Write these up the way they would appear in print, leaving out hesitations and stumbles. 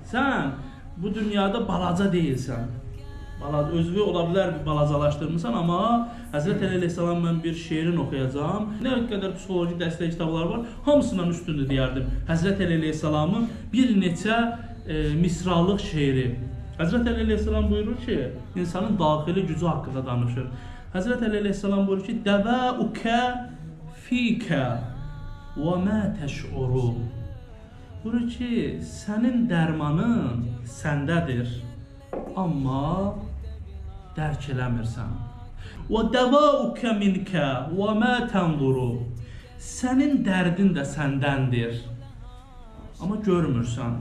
Sən bu dünyada balaca deyilsən. Özünü ola bilər bir balacalaşdırmısan, amma Həzrət Əli əleyhissalam mən bir şeirin oxuyacağam. Nə qədər psixoloji dəstək kitabları var, hamısından üstündür deyərdim. Həzrət Əli əleyhissalamın bir neçə misralıq şeiri. Həzrət Əli əleyhissalam buyurur ki, insanın daxili gücü haqqında danışır. Həzrət Əli əleyhissalam buyurur ki, dəvəukə fikə və mə təş'uru. Buyurur ki, sənin dərmanın səndədir, amma dərk eləmirsən. Və dəvəukə minkə və mə tənzuru. Sənin dərdin də səndəndir, amma görmürsən.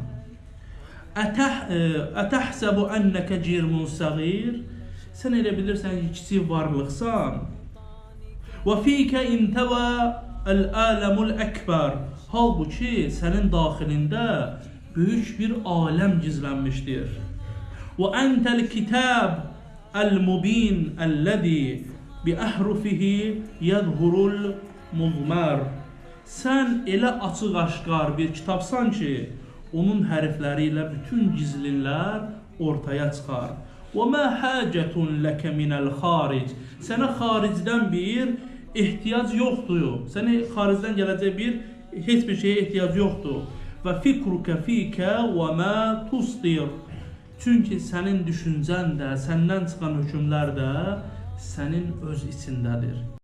Ətəhsəbu ənəkə cirmun səğir. Sən elə bilirsən ki, kiçik varlıqsan. Və fikə intəvə əl-aləmul əkbər. Halbuki sənin daxilində böyük bir aləm gizlənmişdir. Və əntəl kitab əl-mubin əlləzi bi əhrufihi yəzhurul muzmər. Sən elə açıq-aşqar bir kitabsan ki, onun hərfləri ilə bütün gizlinlər ortaya çıxar. Və mə həcətun ləkə minəl xaric. Sənə xaricdən bir ehtiyac yoxdur. Sənə xaricdən gələcək heç bir şeyə ehtiyac yoxdur. Və fikrukə fikə və mə tusdir. Çünki sənin düşüncən də, səndən çıxan hökmlər də sənin öz içindədir.